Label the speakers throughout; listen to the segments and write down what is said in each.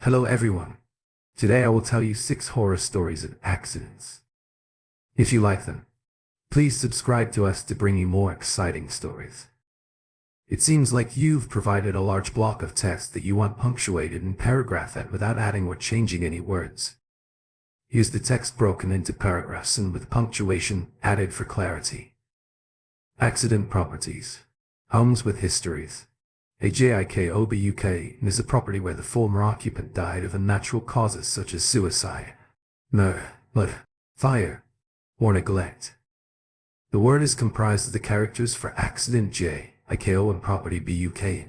Speaker 1: Hello everyone. Today I will tell you 6 horror stories of accidents. If you like them, please subscribe to us to bring you more exciting stories. It seems like you've provided a large block of text that you want punctuated and paragraphed without adding or changing any words. Here's the text broken into paragraphs and with punctuation added for clarity. Accident properties. Homes with histories. A JIKOBUK is a property where the former occupant died of unnatural causes such as suicide, murder, fire, or neglect. The word is comprised of the characters for accident J, IKO and property BUK.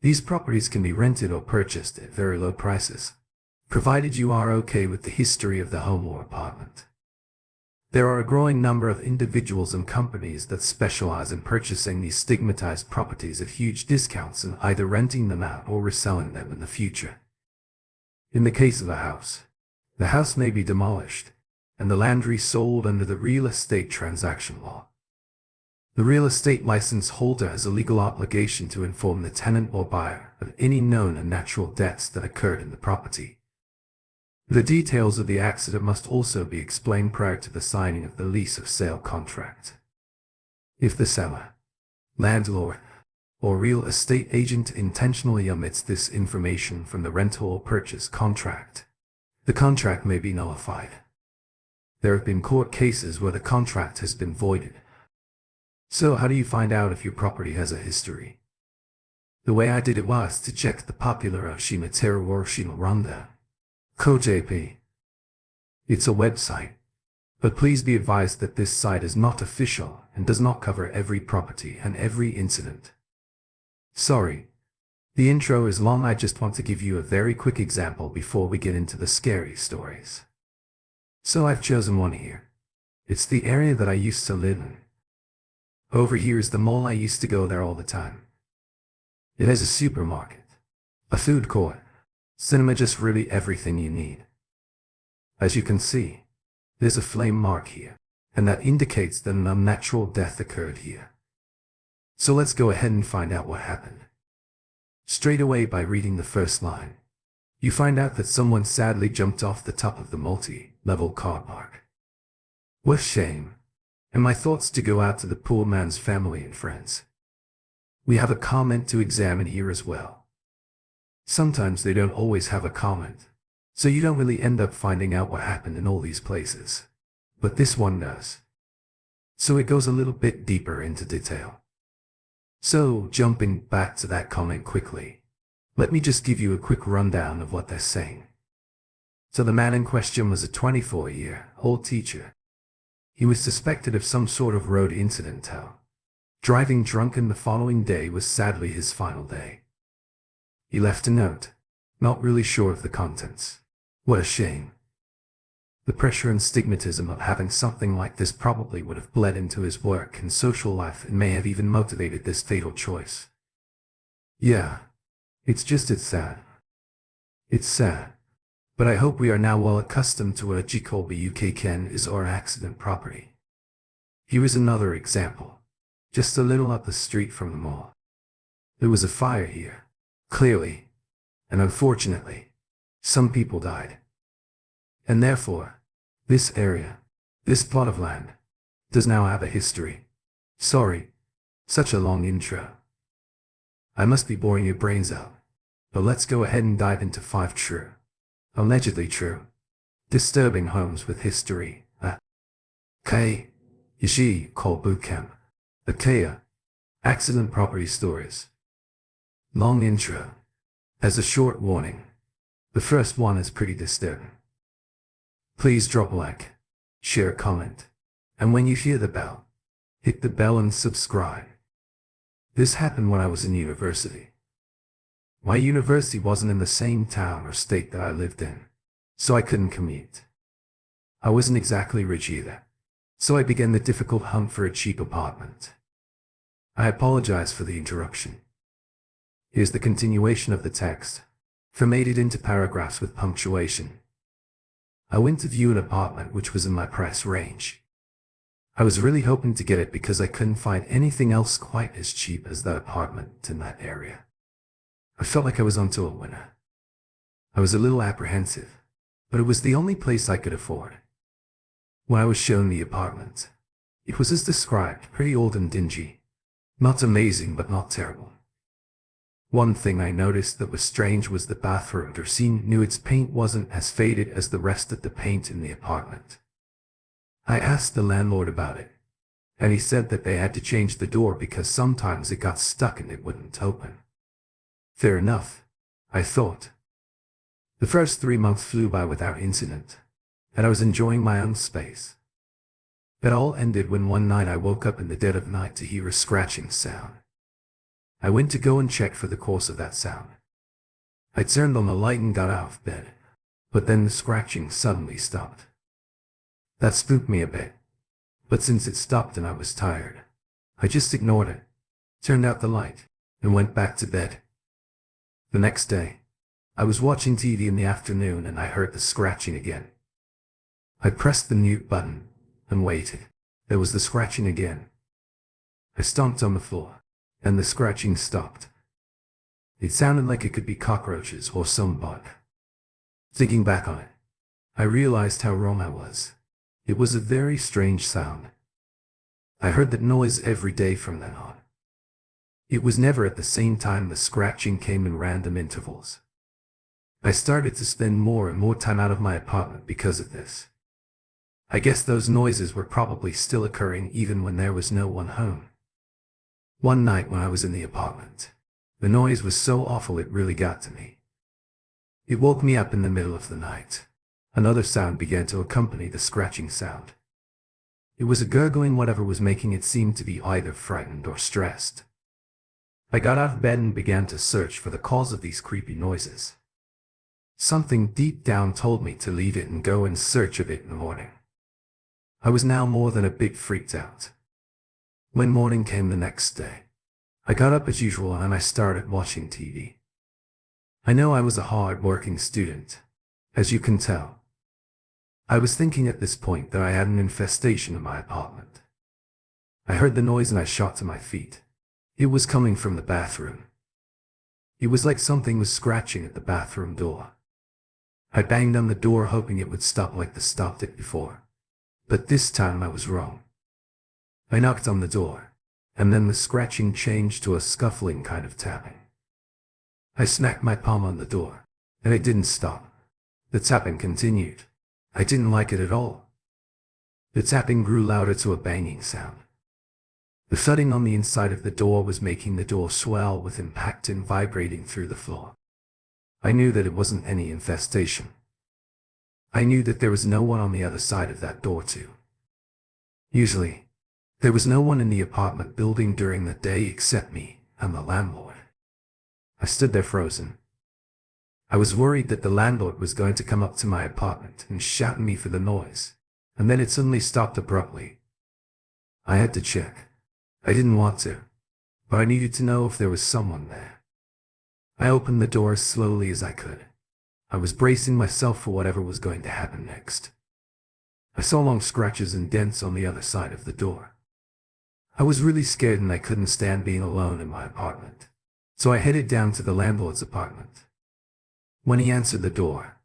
Speaker 1: These properties can be rented or purchased at very low prices, provided you are okay with the history of the home or apartment. There are a growing number of individuals and companies that specialize in purchasing these stigmatized properties at huge discounts and either renting them out or reselling them in the future. In the case of a house, the house may be demolished, and the land resold under the real estate transaction law. The real estate license holder has a legal obligation to inform the tenant or buyer of any known unnatural deaths that occurred in the property. The details of the accident must also be explained prior to the signing of the lease of sale contract. If the seller, landlord, or real estate agent intentionally omits this information from the rental or purchase contract, the contract may be nullified. There have been court cases where the contract has been voided. So how do you find out if your property has a history? The way I did it was to check the popular Oshimatera or Oshimaranda. KJP. It's a website, but please be advised that this site is not official and does not cover every property and every incident. Sorry, the intro is long. I just want to give you a very quick example before we get into the scary stories. So I've chosen one here. It's the area that I used to live in. Over here is the mall. I used to go there all the time. It has a supermarket, a food court, cinema, just really everything you need. As you can see, there's a flame mark here, and that indicates that an unnatural death occurred here. So let's go ahead and find out what happened. Straight away by reading the first line, you find out that someone sadly jumped off the top of the multi-level car park. What shame, and my thoughts to go out to the poor man's family and friends. We have a comment to examine here as well. Sometimes they don't always have a comment, so you don't really end up finding out what happened in all these places. But this one does. So it goes a little bit deeper into detail. So, jumping back to that comment quickly, let me just give you a quick rundown of what they're saying. So the man in question was a 24-year-old teacher. He was suspected of some sort of road incident. Driving drunk, and the following day was sadly his final day. He left a note, not really sure of the contents. What a shame. The pressure and stigmatism of having something like this probably would have bled into his work and social life and may have even motivated this fatal choice. Yeah, it's sad. It's sad. But I hope we are now well accustomed to what a Jikolbi UK Ken is, or accident property. Here is another example, just a little up the street from the mall. There was a fire here. Clearly, and unfortunately, some people died. And therefore, this area, this plot of land, does now have a history. Sorry, such a long intro. I must be boring your brains out, but let's go ahead and dive into 5 true, allegedly true, disturbing homes with history. K. Yashi Kolbukem. Akaya. Accident property stories. Long intro. As a short warning, the first one is pretty disturbing. Please drop a like, share a comment, and when you hear the bell, hit the bell and subscribe. This happened when I was in university. My university wasn't in the same town or state that I lived in, so I couldn't commute. I wasn't exactly rich either, so I began the difficult hunt for a cheap apartment. I apologize for the interruption. Here's the continuation of the text, formatted into paragraphs with punctuation. I went to view an apartment which was in my price range. I was really hoping to get it because I couldn't find anything else quite as cheap as that apartment in that area. I felt like I was onto a winner. I was a little apprehensive, but it was the only place I could afford. When I was shown the apartment, it was as described, pretty old and dingy. Not amazing, but not terrible. One thing I noticed that was strange was the bathroom door knew its paint wasn't as faded as the rest of the paint in the apartment. I asked the landlord about it, and he said that they had to change the door because sometimes it got stuck and it wouldn't open. Fair enough, I thought. The first 3 months flew by without incident, and I was enjoying my own space. It all ended when one night I woke up in the dead of night to hear a scratching sound. I went to go and check for the cause of that sound. I turned on the light and got out of bed, but then the scratching suddenly stopped. That spooked me a bit, but since it stopped and I was tired, I just ignored it, turned out the light, and went back to bed. The next day, I was watching TV in the afternoon and I heard the scratching again. I pressed the mute button and waited. There was the scratching again. I stomped on the floor, and the scratching stopped. It sounded like it could be cockroaches or some bug. Thinking back on it, I realized how wrong I was. It was a very strange sound. I heard that noise every day from then on. It was never at the same time. The scratching came in random intervals. I started to spend more and more time out of my apartment because of this. I guess those noises were probably still occurring even when there was no one home. One night when I was in the apartment, the noise was so awful it really got to me. It woke me up in the middle of the night. Another sound began to accompany the scratching sound. It was a gurgling whatever was making it seem to be either frightened or stressed. I got out of bed and began to search for the cause of these creepy noises. Something deep down told me to leave it and go in search of it in the morning. I was now more than a bit freaked out. When morning came the next day, I got up as usual and I started watching TV. I know I was a hard-working student, as you can tell. I was thinking at this point that I had an infestation in my apartment. I heard the noise and I shot to my feet. It was coming from the bathroom. It was like something was scratching at the bathroom door. I banged on the door hoping it would stop like the stopped it before. But this time I was wrong. I knocked on the door, and then the scratching changed to a scuffling kind of tapping. I smacked my palm on the door, and it didn't stop. The tapping continued. I didn't like it at all. The tapping grew louder to a banging sound. The thudding on the inside of the door was making the door swell with impact and vibrating through the floor. I knew that it wasn't any infestation. I knew that there was no one on the other side of that door too. Usually, there was no one in the apartment building during the day except me and the landlord. I stood there frozen. I was worried that the landlord was going to come up to my apartment and shout at me for the noise, and then it suddenly stopped abruptly. I had to check. I didn't want to, but I needed to know if there was someone there. I opened the door as slowly as I could. I was bracing myself for whatever was going to happen next. I saw long scratches and dents on the other side of the door. I was really scared and I couldn't stand being alone in my apartment, so I headed down to the landlord's apartment. When he answered the door,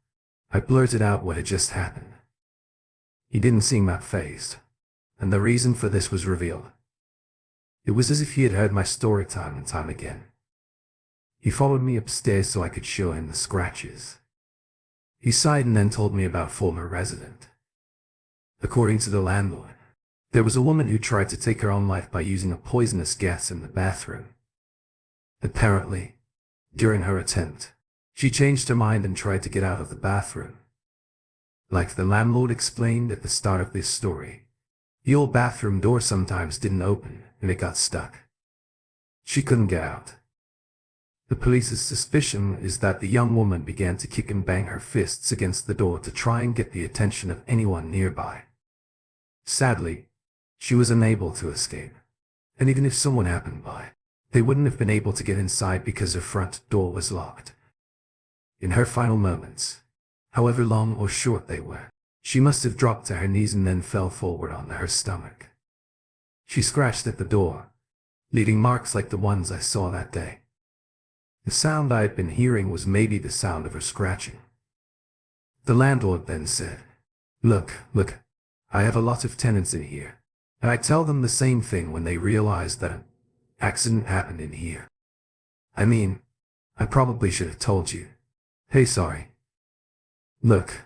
Speaker 1: I blurted out what had just happened. He didn't seem that fazed, and the reason for this was revealed. It was as if he had heard my story time and time again. He followed me upstairs so I could show him the scratches. He sighed and then told me about a former resident. According to the landlord, there was a woman who tried to take her own life by using a poisonous gas in the bathroom. Apparently, during her attempt, she changed her mind and tried to get out of the bathroom. Like the landlord explained at the start of this story, the old bathroom door sometimes didn't open and it got stuck. She couldn't get out. The police's suspicion is that the young woman began to kick and bang her fists against the door to try and get the attention of anyone nearby. Sadly, she was unable to escape, and even if someone happened by, they wouldn't have been able to get inside because her front door was locked. In her final moments, however long or short they were, she must have dropped to her knees and then fell forward onto her stomach. She scratched at the door, leaving marks like the ones I saw that day. The sound I had been hearing was maybe the sound of her scratching. The landlord then said, Look, I have a lot of tenants in here, and I tell them the same thing when they realize that an accident happened in here. I mean, I probably should have told you. Hey, sorry. Look,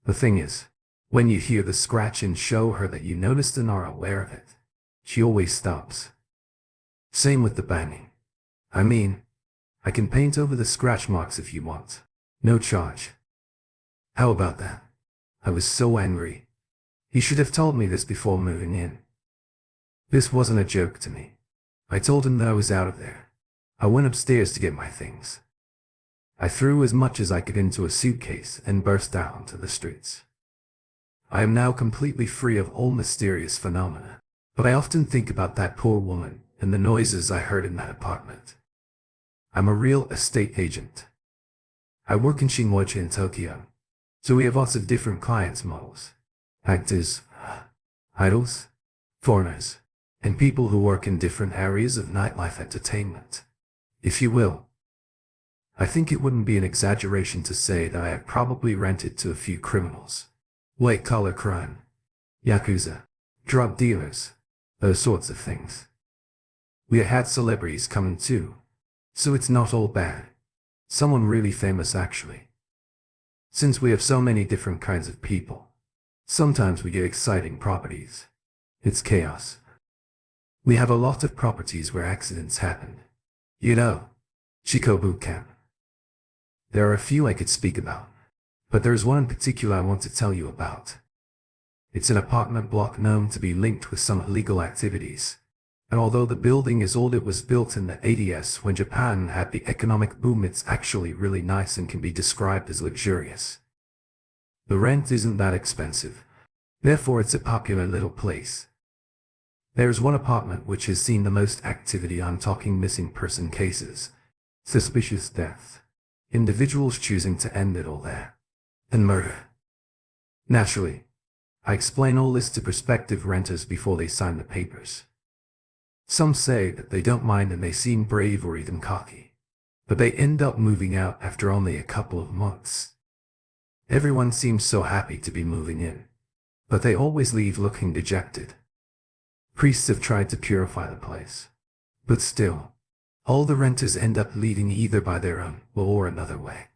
Speaker 1: the thing is, when you hear the scratch and show her that you noticed and are aware of it, she always stops. Same with the banging. I mean, I can paint over the scratch marks if you want. No charge. How about that? I was so angry. He should have told me this before moving in. This wasn't a joke to me. I told him that I was out of there. I went upstairs to get my things. I threw as much as I could into a suitcase and burst out onto the streets. I am now completely free of all mysterious phenomena, but I often think about that poor woman and the noises I heard in that apartment. I'm a real estate agent. I work in Shinjuku in Tokyo, so we have lots of different clients models, actors, idols, foreigners, and people who work in different areas of nightlife entertainment, if you will. I think it wouldn't be an exaggeration to say that I have probably rented to a few criminals, white-collar crime, yakuza, drug dealers, those sorts of things. We have had celebrities come in too, so it's not all bad. Someone really famous actually. Since we have so many different kinds of people, sometimes we get exciting properties. It's chaos. We have a lot of properties where accidents happened. You know, Chico Boot Camp. There are a few I could speak about, but there's one in particular I want to tell you about. It's an apartment block known to be linked with some illegal activities, and although the building is old, it was built in the 80s when Japan had the economic boom. It's actually really nice and can be described as luxurious. The rent isn't that expensive, therefore it's a popular little place. There's one apartment which has seen the most activity. I'm talking missing person cases, suspicious death, individuals choosing to end it all there, and murder. Naturally, I explain all this to prospective renters before they sign the papers. Some say that they don't mind and they seem brave or even cocky, but they end up moving out after only a couple of months. Everyone seems so happy to be moving in, but they always leave looking dejected. Priests have tried to purify the place, but still, all the renters end up leaving either by their own will or another way.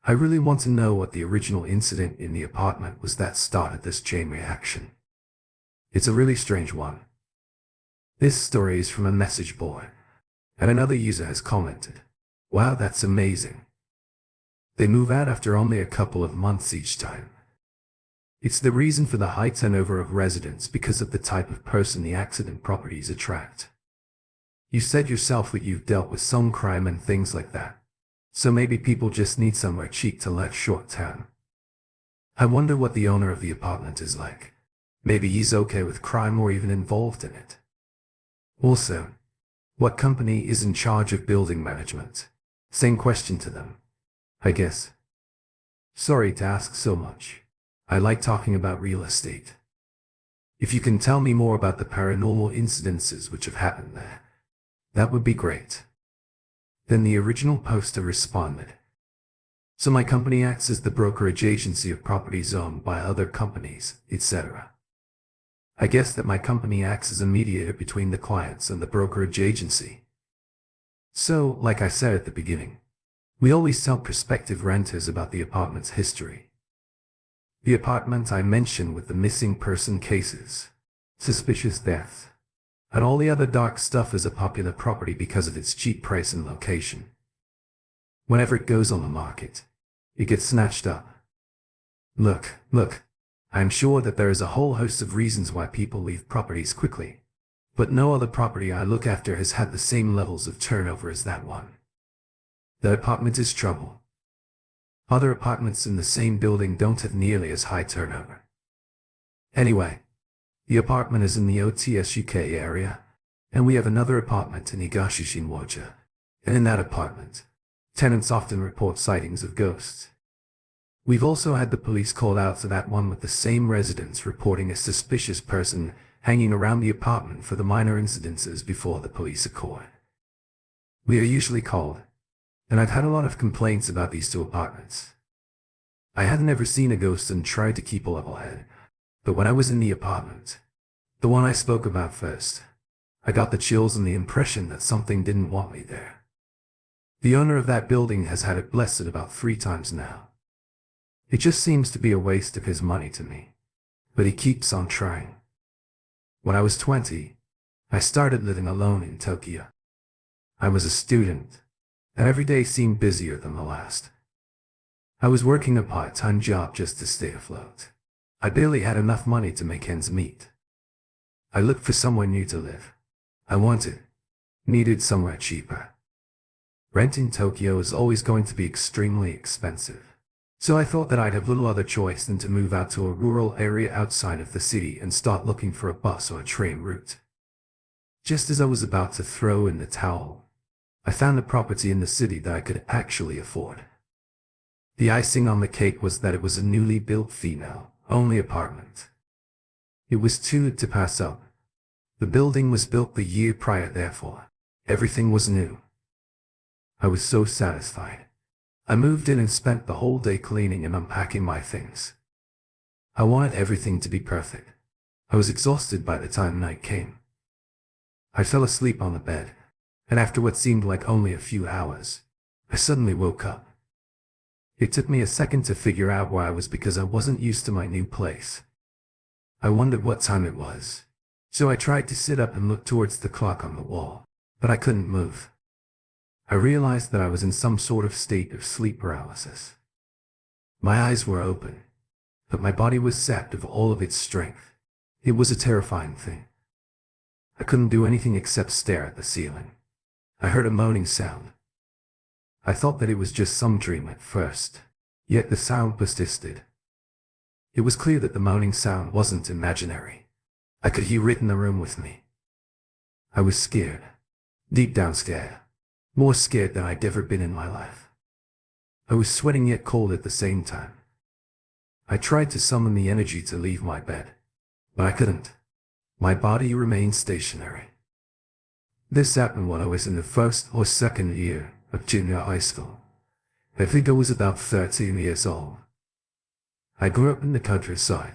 Speaker 1: I really want to know what the original incident in the apartment was that started this chain reaction. It's a really strange one. This story is from a message board, and another user has commented, "Wow, that's amazing." They move out after only a couple of months each time. It's the reason for the high turnover of residents because of the type of person the accident properties attract. You said yourself that you've dealt with some crime and things like that, so maybe people just need somewhere cheap to let short term. I wonder what the owner of the apartment is like. Maybe he's okay with crime or even involved in it. Also, what company is in charge of building management? Same question to them, I guess. Sorry to ask so much. I like talking about real estate. If you can tell me more about the paranormal incidences which have happened there, that would be great. Then the original poster responded. So my company acts as the brokerage agency of properties owned by other companies, etc. I guess that my company acts as a mediator between the clients and the brokerage agency. So, like I said at the beginning, we always tell prospective renters about the apartment's history. The apartment I mentioned with the missing person cases, suspicious death, and all the other dark stuff is a popular property because of its cheap price and location. Whenever it goes on the market, it gets snatched up. Look, I am sure that there is a whole host of reasons why people leave properties quickly, but no other property I look after has had the same levels of turnover as that one. The apartment is trouble. Other apartments in the same building don't have nearly as high turnover. Anyway, the apartment is in the OTSUK area, and we have another apartment in Higashi Shinjuku, and in that apartment, tenants often report sightings of ghosts. We've also had the police called out to that one with the same residents reporting a suspicious person hanging around the apartment for the minor incidences before the police are called. We are usually called and I've had a lot of complaints about these two apartments. I had never seen a ghost and tried to keep a level head, but when I was in the apartment, the one I spoke about first, I got the chills and the impression that something didn't want me there. The owner of that building has had it blessed about 3 times now. It just seems to be a waste of his money to me, but he keeps on trying. When I was 20, I started living alone in Tokyo. I was a student, and every day seemed busier than the last. I was working a part-time job just to stay afloat. I barely had enough money to make ends meet. I looked for somewhere new to live. I needed somewhere cheaper. Rent in Tokyo is always going to be extremely expensive. So I thought that I'd have little other choice than to move out to a rural area outside of the city and start looking for a bus or a train route. Just as I was about to throw in the towel, I found a property in the city that I could actually afford. The icing on the cake was that it was a newly built female-only apartment. It was too good to pass up. The building was built the year prior, therefore everything was new. I was so satisfied. I moved in and spent the whole day cleaning and unpacking my things. I wanted everything to be perfect. I was exhausted by the time night came. I fell asleep on the bed, and after what seemed like only a few hours, I suddenly woke up. It took me a second to figure out where I was because I wasn't used to my new place. I wondered what time it was, so I tried to sit up and look towards the clock on the wall, but I couldn't move. I realized that I was in some sort of state of sleep paralysis. My eyes were open, but my body was sapped of all of its strength. It was a terrifying thing. I couldn't do anything except stare at the ceiling. I heard a moaning sound. I thought that it was just some dream at first, yet the sound persisted. It was clear that the moaning sound wasn't imaginary. I could hear it in the room with me. I was scared, deep down scared. More scared than I'd ever been in my life. I was sweating yet cold at the same time. I tried to summon the energy to leave my bed, but I couldn't. My body remained stationary. This happened when I was in the 1st or 2nd year of junior high school. I think I was about 13 years old. I grew up in the countryside.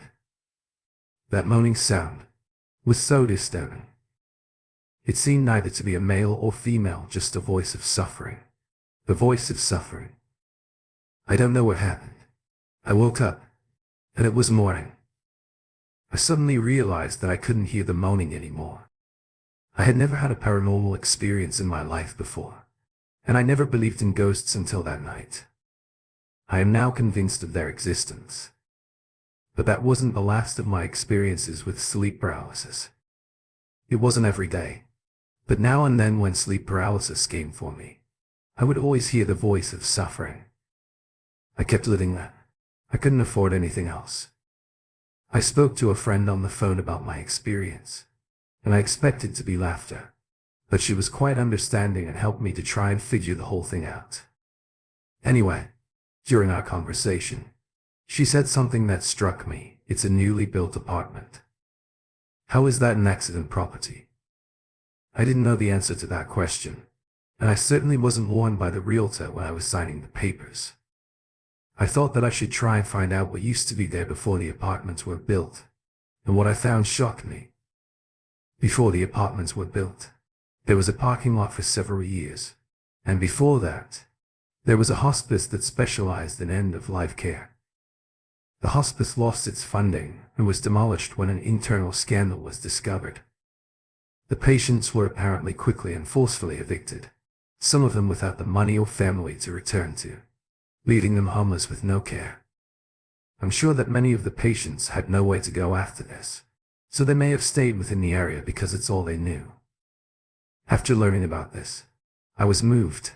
Speaker 1: That moaning sound was so disturbing. It seemed neither to be a male or female, just a voice of suffering. The voice of suffering. I don't know what happened. I woke up, and it was morning. I suddenly realized that I couldn't hear the moaning anymore. I had never had a paranormal experience in my life before, and I never believed in ghosts until that night. I am now convinced of their existence. But that wasn't the last of my experiences with sleep paralysis. It wasn't every day. But now and then when sleep paralysis came for me, I would always hear the voice of suffering. I kept living that. I couldn't afford anything else. I spoke to a friend on the phone about my experience, and I expected to be laughter, but she was quite understanding and helped me to try and figure the whole thing out. Anyway, during our conversation, she said something that struck me. It's a newly built apartment. How is that an accident property? I didn't know the answer to that question, and I certainly wasn't warned by the realtor when I was signing the papers. I thought that I should try and find out what used to be there before the apartments were built, and what I found shocked me. Before the apartments were built, there was a parking lot for several years, and before that, there was a hospice that specialized in end-of-life care. The hospice lost its funding and was demolished when an internal scandal was discovered. The patients were apparently quickly and forcefully evicted, some of them without the money or family to return to, leaving them homeless with no care. I'm sure that many of the patients had no way to go after this, so they may have stayed within the area because it's all they knew. After learning about this, I was moved,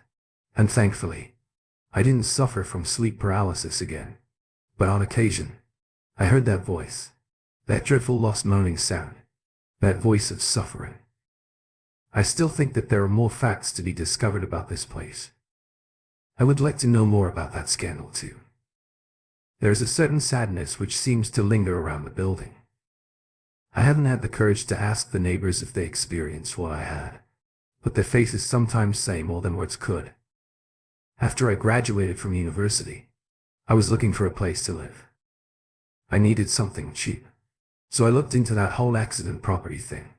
Speaker 1: and thankfully, I didn't suffer from sleep paralysis again. But on occasion, I heard that voice, that dreadful lost moaning sound, that voice of suffering. I still think that there are more facts to be discovered about this place. I would like to know more about that scandal too. There is a certain sadness which seems to linger around the building. I haven't had the courage to ask the neighbors if they experienced what I had, but their faces sometimes say more than words could. After I graduated from university, I was looking for a place to live. I needed something cheap, so I looked into that whole accident property thing.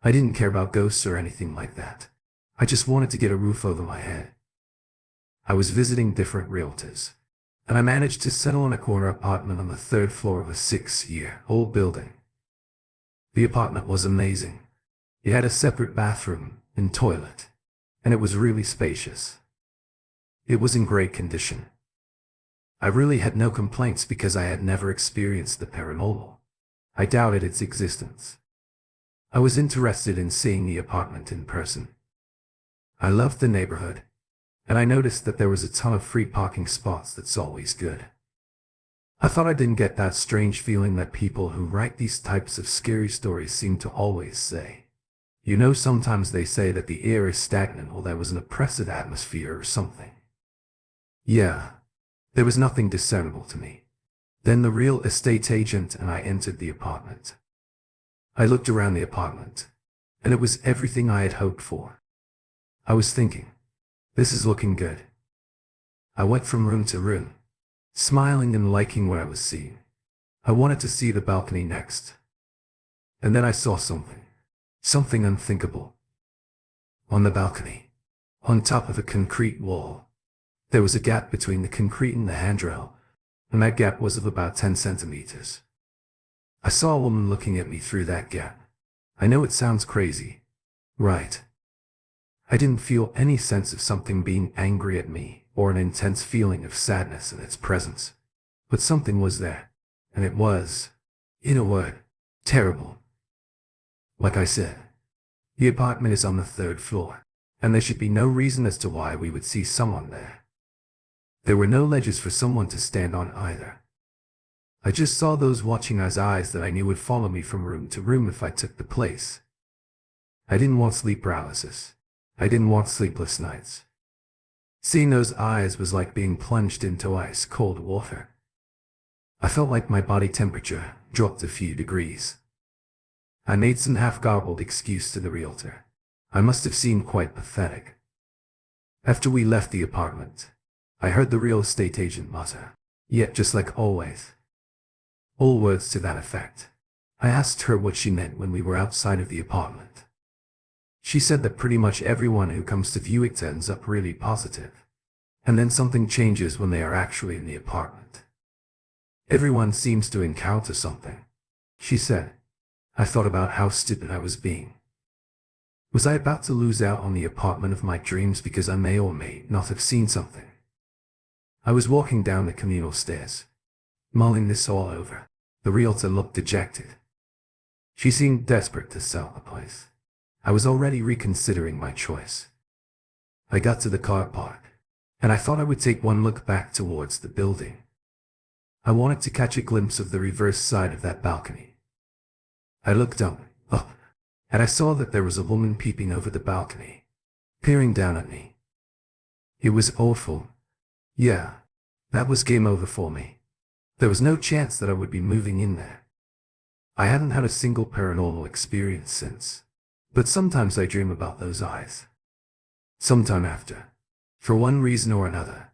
Speaker 1: I didn't care about ghosts or anything like that. I just wanted to get a roof over my head. I was visiting different realtors, and I managed to settle on a corner apartment on the 3rd floor of a 6-year-old building. The apartment was amazing. It had a separate bathroom and toilet, and it was really spacious. It was in great condition. I really had no complaints because I had never experienced the paranormal. I doubted its existence. I was interested in seeing the apartment in person. I loved the neighborhood, and I noticed that there was a ton of free parking spots. That's always good. I thought I didn't get that strange feeling that people who write these types of scary stories seem to always say. You know, sometimes they say that the air is stagnant or there was an oppressive atmosphere or something. Yeah, there was nothing discernible to me. Then the real estate agent and I entered the apartment. I looked around the apartment, and it was everything I had hoped for. I was thinking, this is looking good. I went from room to room, smiling and liking what I was seeing. I wanted to see the balcony next. And then I saw something unthinkable. On the balcony, on top of a concrete wall, there was a gap between the concrete and the handrail, and that gap was of about 10 centimeters. I saw a woman looking at me through that gap. I know it sounds crazy, right? I didn't feel any sense of something being angry at me or an intense feeling of sadness in its presence. But something was there, and it was, in a word, terrible. Like I said, the apartment is on the 3rd floor, and there should be no reason as to why we would see someone there. There were no ledges for someone to stand on either. I just saw those watching eyes that I knew would follow me from room to room if I took the place. I didn't want sleep paralysis. I didn't want sleepless nights. Seeing those eyes was like being plunged into ice-cold water. I felt like my body temperature dropped a few degrees. I made some half-garbled excuse to the realtor. I must have seemed quite pathetic. After we left the apartment, I heard the real estate agent mutter, yet just like always. All words to that effect. I asked her what she meant when we were outside of the apartment. She said that pretty much everyone who comes to view it ends up really positive, and then something changes when they are actually in the apartment. Everyone seems to encounter something, she said. I thought about how stupid I was being. Was I about to lose out on the apartment of my dreams because I may or may not have seen something? I was walking down the communal stairs, mulling this all over. The realtor looked dejected. She seemed desperate to sell the place. I was already reconsidering my choice. I got to the car park, and I thought I would take one look back towards the building. I wanted to catch a glimpse of the reverse side of that balcony. I looked up, and I saw that there was a woman peeping over the balcony, peering down at me. It was awful. Yeah, that was game over for me. There was no chance that I would be moving in there. I hadn't had a single paranormal experience since, but sometimes I dream about those eyes. Sometime after, for one reason or another,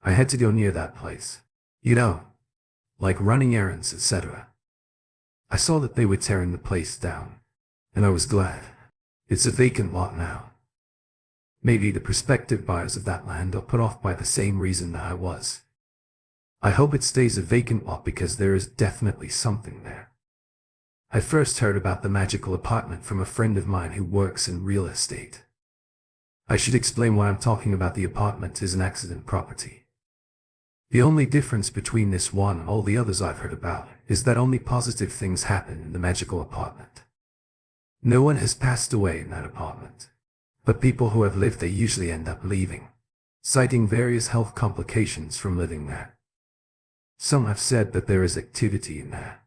Speaker 1: I had to go near that place. You know, like running errands, etc. I saw that they were tearing the place down, and I was glad. It's a vacant lot now. Maybe the prospective buyers of that land are put off by the same reason that I was. I hope it stays a vacant lot because there is definitely something there. I first heard about the magical apartment from a friend of mine who works in real estate. I should explain why I'm talking about the apartment is an accident property. The only difference between this one and all the others I've heard about is that only positive things happen in the magical apartment. No one has passed away in that apartment, but people who have lived there usually end up leaving, citing various health complications from living there. Some have said that there is activity in there,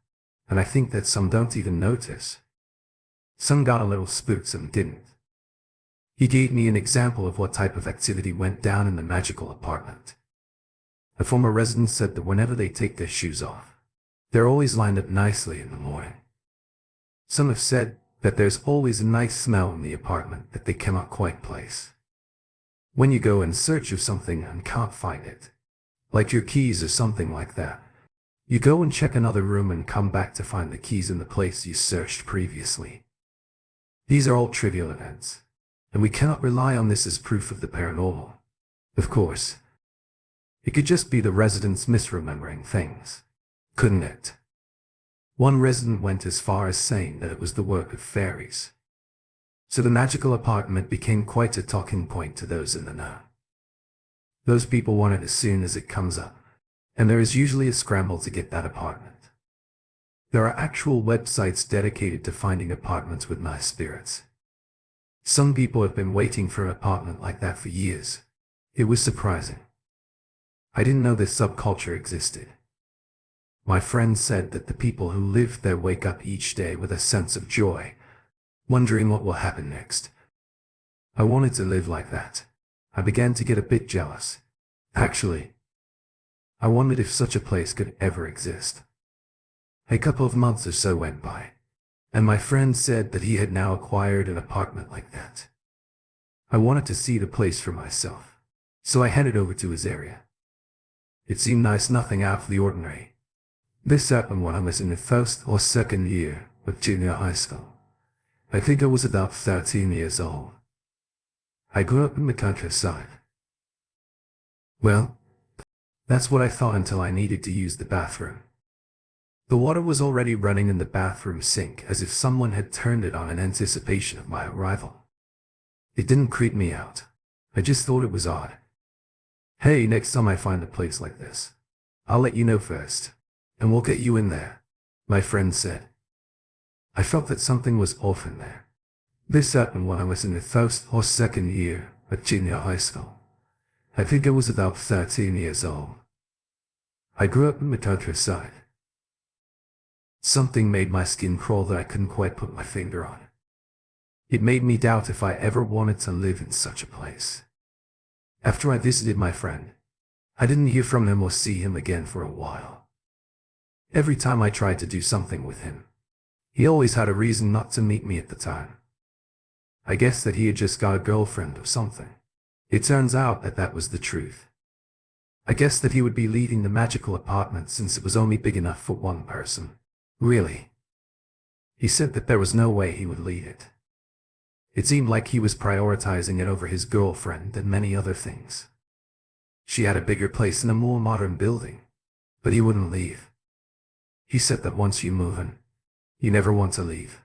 Speaker 1: and I think that some don't even notice. Some got a little spooked, some didn't. He gave me an example of what type of activity went down in the magical apartment. A former resident said that whenever they take their shoes off, they're always lined up nicely in the morning. Some have said that there's always a nice smell in the apartment that they cannot quite place. When you go in search of something and can't find it, like your keys or something like that, you go and check another room and come back to find the keys in the place you searched previously. These are all trivial events, and we cannot rely on this as proof of the paranormal. Of course, it could just be the residents misremembering things, couldn't it? One resident went as far as saying that it was the work of fairies. So the magical apartment became quite a talking point to those in the know. Those people want it as soon as it comes up, and there is usually a scramble to get that apartment. There are actual websites dedicated to finding apartments with nice spirits. Some people have been waiting for an apartment like that for years. It was surprising. I didn't know this subculture existed. My friend said that the people who live there wake up each day with a sense of joy, wondering what will happen next. I wanted to live like that. I began to get a bit jealous. Actually, I wondered if such a place could ever exist. A couple of months or so went by, and my friend said that he had now acquired an apartment like that. I wanted to see the place for myself, so I headed over to his area. It seemed nice, nothing out of the ordinary. This happened when I was in the first or second year of junior high school. I think I was about 13 years old. I grew up in the countryside. Well, that's what I thought until I needed to use the bathroom. The water was already running in the bathroom sink as if someone had turned it on in anticipation of my arrival. It didn't creep me out. I just thought it was odd. Hey, next time I find a place like this, I'll let you know first, and we'll get you in there, my friend said. I felt that something was off in there. This happened when I was in the first or second year of junior high school. I think I was about 13 years old. I grew up in the countryside. Something made my skin crawl that I couldn't quite put my finger on. It made me doubt if I ever wanted to live in such a place. After I visited my friend, I didn't hear from him or see him again for a while. Every time I tried to do something with him, he always had a reason not to meet me at the time. I guess that he had just got a girlfriend or something. It turns out that that was the truth. I guess that he would be leaving the magical apartment since it was only big enough for one person. Really. He said that there was no way he would leave it. It seemed like he was prioritizing it over his girlfriend and many other things. She had a bigger place in a more modern building, but he wouldn't leave. He said that once you move in, you never want to leave.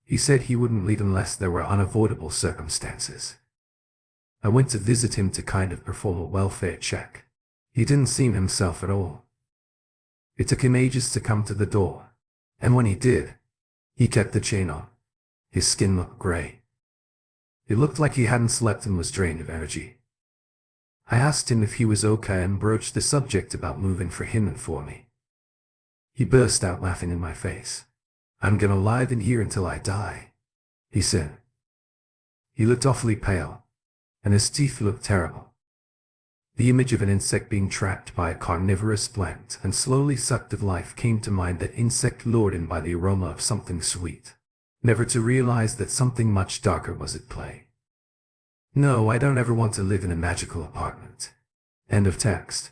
Speaker 1: He said he wouldn't leave unless there were unavoidable circumstances. I went to visit him to kind of perform a welfare check. He didn't seem himself at all. It took him ages to come to the door, and when he did, he kept the chain on. His skin looked gray. It looked like he hadn't slept and was drained of energy. I asked him if he was okay and broached the subject about moving for him and for me. He burst out laughing in my face. "I'm gonna lie in here until I die," he said. He looked awfully pale, and his teeth looked terrible. The image of an insect being trapped by a carnivorous plant and slowly sucked of life came to mind, that insect lured in by the aroma of something sweet, never to realize that something much darker was at play. No, I don't ever want to live in a magical apartment. End of text.